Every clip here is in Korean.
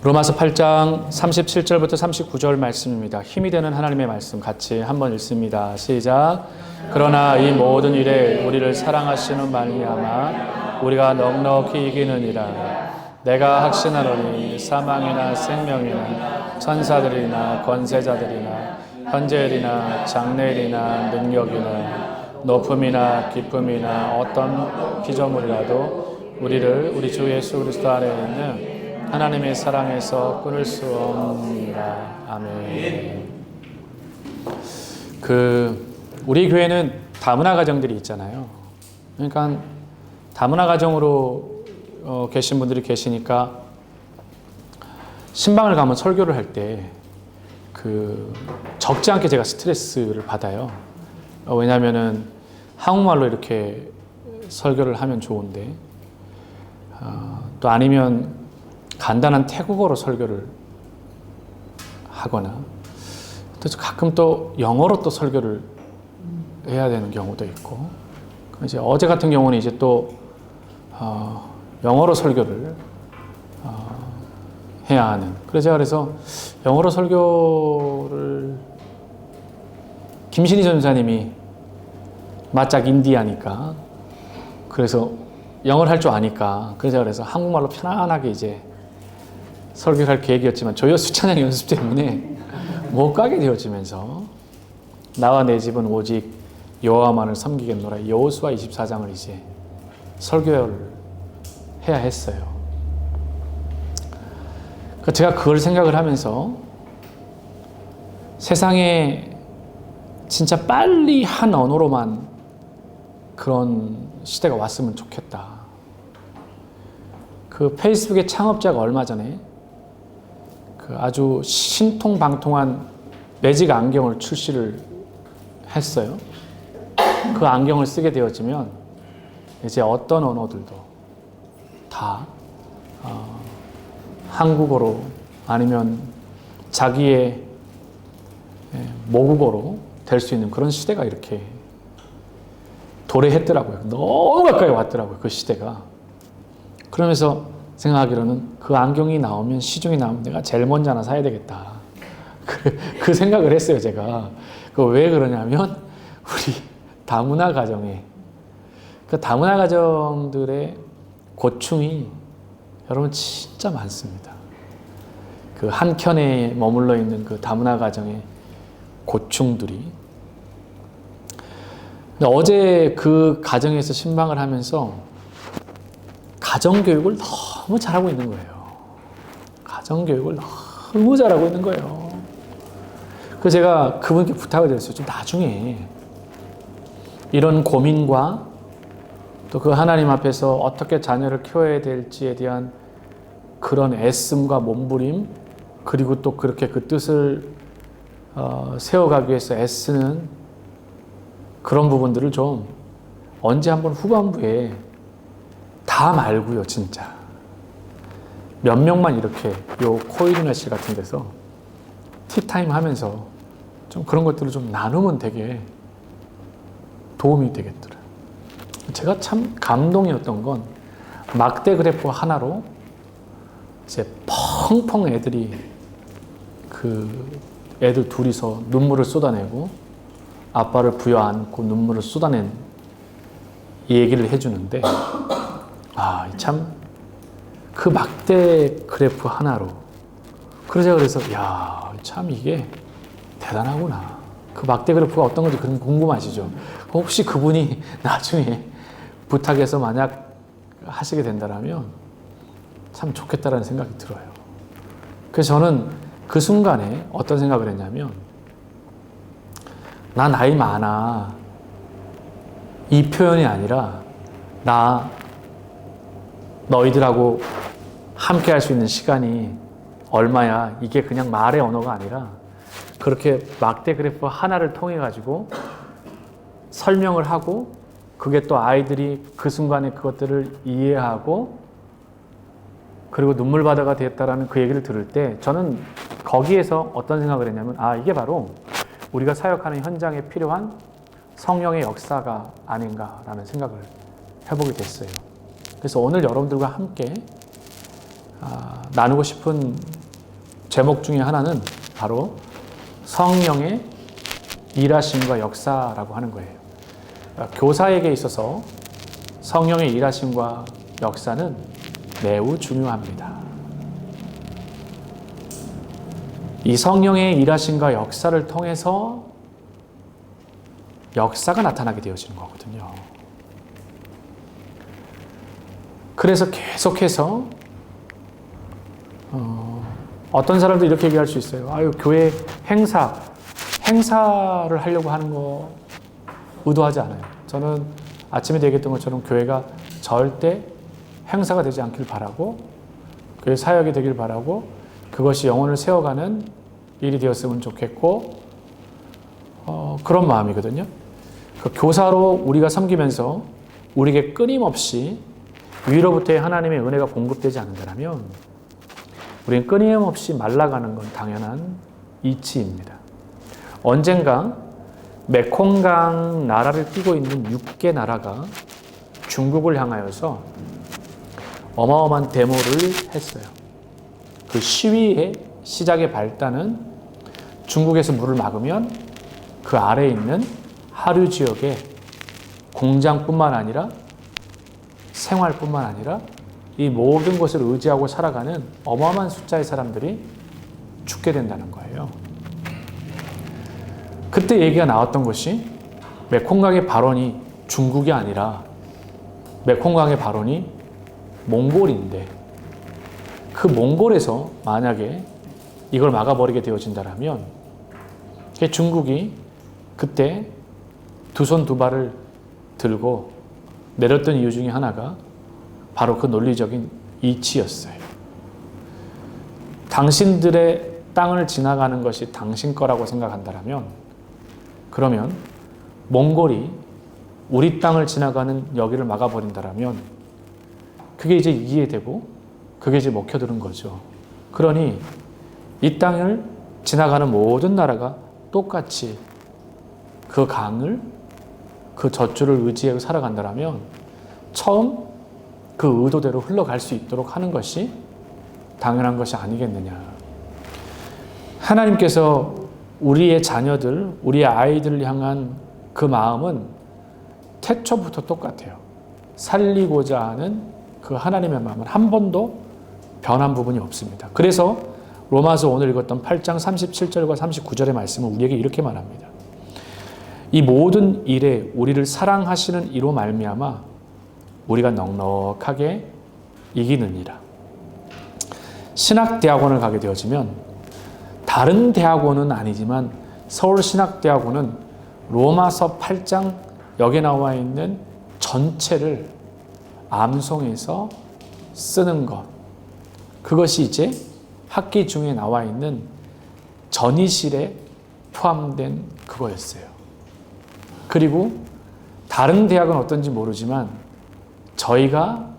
로마서 8장 37절부터 39절 말씀입니다. 힘이 되는 하나님의 말씀 같이 한번 읽습니다. 시작. 그러나 이 모든 일에 우리를 사랑하시는 말미암아 우리가 넉넉히 이기느니라. 내가 확신하노니 사망이나 생명이나 천사들이나 권세자들이나 현재일이나 장래일이나 능력이나 높음이나 기쁨이나 어떤 피조물이라도 우리를 우리 주 예수 그리스도 안에 있는 하나님의 사랑에서 끊을 수 없느니라. 아멘. 우리 교회는 다문화 가정들이 있잖아요. 그러니까 다문화 가정으로 계신 분들이 계시니까 신방을 가면 설교를 할 때 적지 않게 제가 스트레스를 받아요. 왜냐하면은 한국말로 이렇게 설교를 하면 좋은데 또 아니면 간단한 태국어로 설교를 하거나 또 가끔 또 영어로 또 설교를 해야 되는 경우도 있고, 이제 어제 같은 경우는 이제 또 영어로 설교를 해야 하는. 그래서 영어로 설교를 김신희 전사님이 맞짝 인디아니까 그래서 영어를 할 줄 아니까 그래서 한국말로 편안하게 이제 설교할 계획이었지만 조여수 찬양 연습 때문에 못 가게 되어지면서 나와 내 집은 오직 여호와만을 섬기겠노라 여호수아 24장을 이제 설교를 해야 했어요. 제가 그걸 생각을 하면서 세상에 진짜 빨리 한 언어로만 그런 시대가 왔으면 좋겠다. 페이스북의 창업자가 얼마 전에 아주 신통방통한 매직 안경을 출시를 했어요. 그 안경을 쓰게 되어지면 이제 어떤 언어들도 다 한국어로 아니면 자기의 모국어로 될 수 있는 그런 시대가 이렇게 도래했더라고요. 너무 가까이 왔더라고요. 그 시대가. 그러면서 생각하기로는 그 안경이 나오면, 시중에 나오면 내가 제일 먼저 하나 사야 되겠다. 그 생각을 했어요, 제가. 왜 그러냐면, 우리 다문화 가정에, 다문화 가정들의 고충이 여러분 진짜 많습니다. 한켠에 머물러 있는 다문화 가정의 고충들이. 어제 그 가정에서 신방을 하면서 가정교육을 너무 잘하고 있는 거예요. 가정교육을 너무 잘하고 있는 거예요. 그래서 제가 그분께 부탁을 드렸어요. 좀 나중에 이런 고민과 또 그 하나님 앞에서 어떻게 자녀를 키워야 될지에 대한 그런 애씀과 몸부림, 그리고 또 그렇게 그 뜻을 세워가기 위해서 애쓰는 그런 부분들을 좀 언제 한번 후반부에 다 말고요, 진짜. 몇 명만 이렇게 요 코이르네실 같은 데서 티타임 하면서 좀 그런 것들을 좀 나누면 되게 도움이 되겠더라고요. 제가 참 감동이었던 건 막대 그래프 하나로 이제 펑펑 애들이 애들 둘이서 눈물을 쏟아내고 아빠를 부여안고 눈물을 쏟아낸 이 얘기를 해주는데, 참, 그 막대 그래프 하나로. 그래서, 참 이게 대단하구나. 그 막대 그래프가 어떤 건지 궁금하시죠? 혹시 그분이 나중에 부탁해서 만약 하시게 된다면 참 좋겠다라는 생각이 들어요. 그래서 저는 그 순간에 어떤 생각을 했냐면, 나 나이 많아. 이 표현이 아니라, 나 너희들하고 함께 할 수 있는 시간이 얼마야. 이게 그냥 말의 언어가 아니라 그렇게 막대 그래프 하나를 통해 가지고 설명을 하고, 그게 또 아이들이 그 순간에 그것들을 이해하고 그리고 눈물바다가 되었다라는 그 얘기를 들을 때 저는 거기에서 어떤 생각을 했냐면, 이게 바로 우리가 사역하는 현장에 필요한 성령의 역사가 아닌가라는 생각을 해보게 됐어요. 그래서 오늘 여러분들과 함께 나누고 싶은 제목 중에 하나는 바로 성령의 일하심과 역사라고 하는 거예요. 교사에게 있어서 성령의 일하심과 역사는 매우 중요합니다. 이 성령의 일하심과 역사를 통해서 역사가 나타나게 되어지는 거거든요. 그래서 계속해서 어떤 사람도 이렇게 얘기할 수 있어요. 아유, 교회 행사를 하려고 하는 거 의도하지 않아요. 저는 아침에 얘기했던 것처럼 교회가 절대 행사가 되지 않길 바라고, 교회 사역이 되길 바라고, 그것이 영혼을 세워가는 일이 되었으면 좋겠고, 그런 마음이거든요. 그 교사로 우리가 섬기면서 우리에게 끊임없이 위로부터의 하나님의 은혜가 공급되지 않는다면 우리는 끊임없이 말라가는 건 당연한 이치입니다. 언젠가 메콩강 나라를 끼고 있는 6개 나라가 중국을 향하여서 어마어마한 데모를 했어요. 그 시위의 시작의 발단은 중국에서 물을 막으면 그 아래에 있는 하류 지역의 공장뿐만 아니라 생활뿐만 아니라 이 모든 것을 의지하고 살아가는 어마어마한 숫자의 사람들이 죽게 된다는 거예요. 그때 얘기가 나왔던 것이 메콩강의 발원이 중국이 아니라 메콩강의 발원이 몽골인데, 그 몽골에서 만약에 이걸 막아버리게 되어진다면 중국이 그때 두 손 두 발을 들고 내렸던 이유 중에 하나가 바로 그 논리적인 이치였어요. 당신들의 땅을 지나가는 것이 당신 거라고 생각한다면, 그러면 몽골이 우리 땅을 지나가는 여기를 막아버린다면 그게 이제 이해되고 그게 이제 먹혀드는 거죠. 그러니 이 땅을 지나가는 모든 나라가 똑같이 그 강을, 그 젖줄을 의지하고 살아간다면 처음 그 의도대로 흘러갈 수 있도록 하는 것이 당연한 것이 아니겠느냐. 하나님께서 우리의 자녀들, 우리의 아이들을 향한 그 마음은 태초부터 똑같아요. 살리고자 하는 그 하나님의 마음은 한 번도 변한 부분이 없습니다. 그래서 로마서 오늘 읽었던 8장 37절과 39절의 말씀은 우리에게 이렇게 말합니다. 이 모든 일에 우리를 사랑하시는 이로 말미암아 우리가 넉넉하게 이기느니라. 신학대학원을 가게 되어지면 다른 대학원은 아니지만 서울신학대학원은 로마서 8장 여기에 나와 있는 전체를 암송해서 쓰는 것, 그것이 이제 학기 중에 나와 있는 전의실에 포함된 그거였어요. 그리고 다른 대학은 어떤지 모르지만 저희가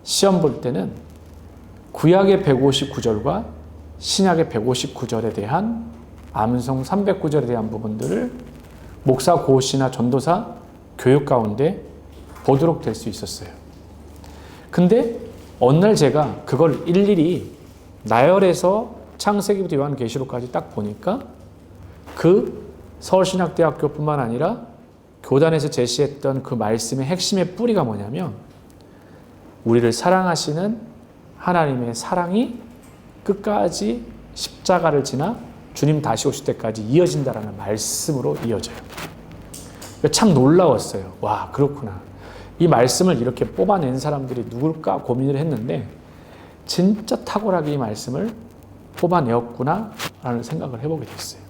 시험 볼 때는 구약의 159절과 신약의 159절에 대한 암송 309절에 대한 부분들을 목사, 고시나 전도사 교육 가운데 보도록 될 수 있었어요. 근데 어느 날 제가 그걸 일일이 나열해서 창세기부터 요한계시록까지 딱 보니까 그 서울신학대학교뿐만 아니라 교단에서 제시했던 그 말씀의 핵심의 뿌리가 뭐냐면 우리를 사랑하시는 하나님의 사랑이 끝까지 십자가를 지나 주님 다시 오실 때까지 이어진다라는 말씀으로 이어져요. 참 놀라웠어요. 와, 그렇구나. 이 말씀을 이렇게 뽑아낸 사람들이 누굴까 고민을 했는데 진짜 탁월하게 이 말씀을 뽑아내었구나 라는 생각을 해보게 됐어요.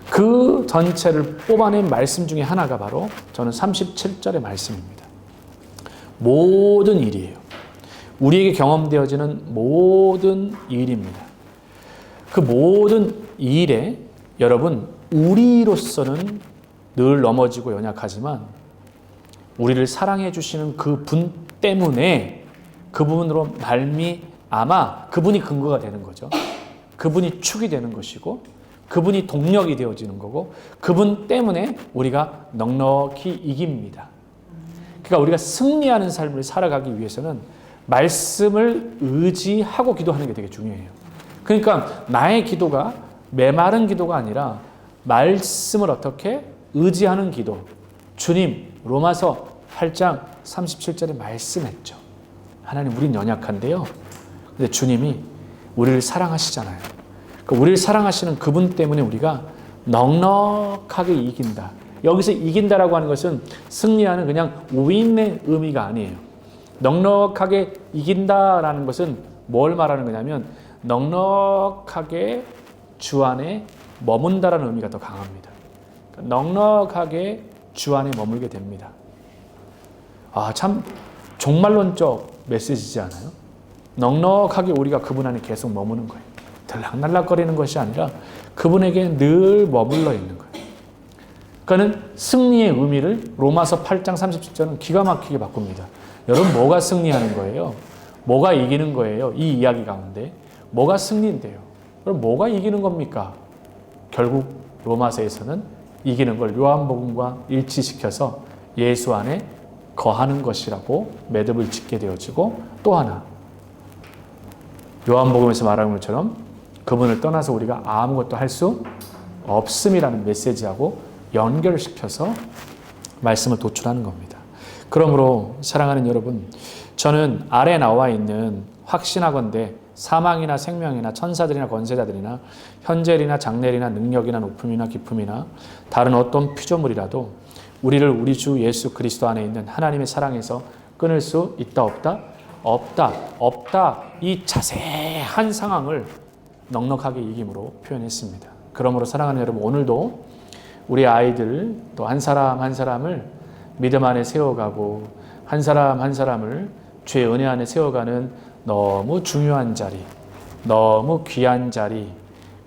그 전체를 뽑아낸 말씀 중에 하나가 바로 저는 37절의 말씀입니다. 모든 일이에요. 우리에게 경험되어지는 모든 일입니다. 그 모든 일에 여러분 우리로서는 늘 넘어지고 연약하지만 우리를 사랑해 주시는 그 분 때문에 그 부분으로 말미암아 그분이 근거가 되는 거죠. 그분이 축이 되는 것이고 그분이 동력이 되어지는 거고 그분 때문에 우리가 넉넉히 이깁니다. 그러니까 우리가 승리하는 삶을 살아가기 위해서는 말씀을 의지하고 기도하는 게 되게 중요해요. 그러니까 나의 기도가 메마른 기도가 아니라 말씀을 어떻게 의지하는 기도. 주님, 로마서 8장 37절에 말씀했죠. 하나님, 우린 연약한데요. 근데 주님이 우리를 사랑하시잖아요. 그러니까 우리를 사랑하시는 그분 때문에 우리가 넉넉하게 이긴다. 여기서 이긴다라고 하는 것은 승리하는 그냥 윈의 의미가 아니에요. 넉넉하게 이긴다라는 것은 뭘 말하는 거냐면 넉넉하게 주 안에 머문다라는 의미가 더 강합니다. 그러니까 넉넉하게 주 안에 머물게 됩니다. 참 종말론적 메시지지 않아요? 넉넉하게 우리가 그분 안에 계속 머무는 거예요. 들락날락거리는 것이 아니라 그분에게 늘 머물러 있는 거예요. 그러니까는 승리의 의미를 로마서 8장 37절은 기가 막히게 바꿉니다. 여러분, 뭐가 승리하는 거예요? 뭐가 이기는 거예요? 이 이야기 가운데 뭐가 승리인데요? 그럼 뭐가 이기는 겁니까? 결국 로마서에서는 이기는 걸 요한복음과 일치시켜서 예수 안에 거하는 것이라고 매듭을 짓게 되어지고, 또 하나 요한복음에서 말하는 것처럼 그분을 떠나서 우리가 아무것도 할 수 없음이라는 메시지하고 연결시켜서 말씀을 도출하는 겁니다. 그러므로 사랑하는 여러분, 저는 아래 나와 있는 확신하건대 사망이나 생명이나 천사들이나 권세자들이나 현재일이나 장래일이나 능력이나 높음이나 깊음이나 다른 어떤 피조물이라도 우리를 우리 주 예수 그리스도 안에 있는 하나님의 사랑에서 끊을 수 있다 없다? 없다. 이 자세한 상황을 넉넉하게 이김으로 표현했습니다. 그러므로 사랑하는 여러분, 오늘도 우리 아이들 또 한 사람 한 사람을 믿음 안에 세워가고 한 사람 한 사람을 주의 은혜 안에 세워가는 너무 중요한 자리, 너무 귀한 자리,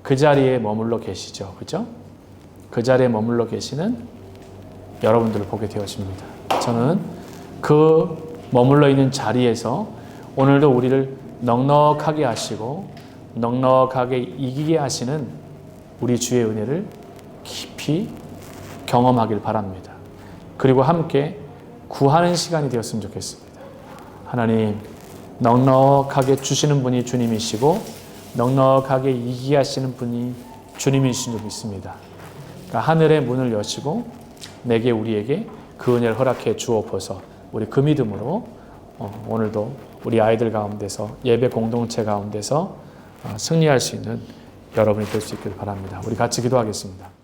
그 자리에 머물러 계시죠. 그죠? 그 자리에 머물러 계시는 여러분들을 보게 되어집니다. 저는 그 머물러 있는 자리에서 오늘도 우리를 넉넉하게 하시고 넉넉하게 이기게 하시는 우리 주의 은혜를 깊이 경험하길 바랍니다. 그리고 함께 구하는 시간이 되었으면 좋겠습니다. 하나님, 넉넉하게 주시는 분이 주님이시고 넉넉하게 이기게 하시는 분이 주님이신 줄 믿습니다. 그러니까 하늘의 문을 여시고 내게 우리에게 그 은혜를 허락해 주옵소서. 우리 그 믿음으로 오늘도 우리 아이들 가운데서 예배 공동체 가운데서 승리할 수 있는 여러분이 될 수 있길 바랍니다. 우리 같이 기도하겠습니다.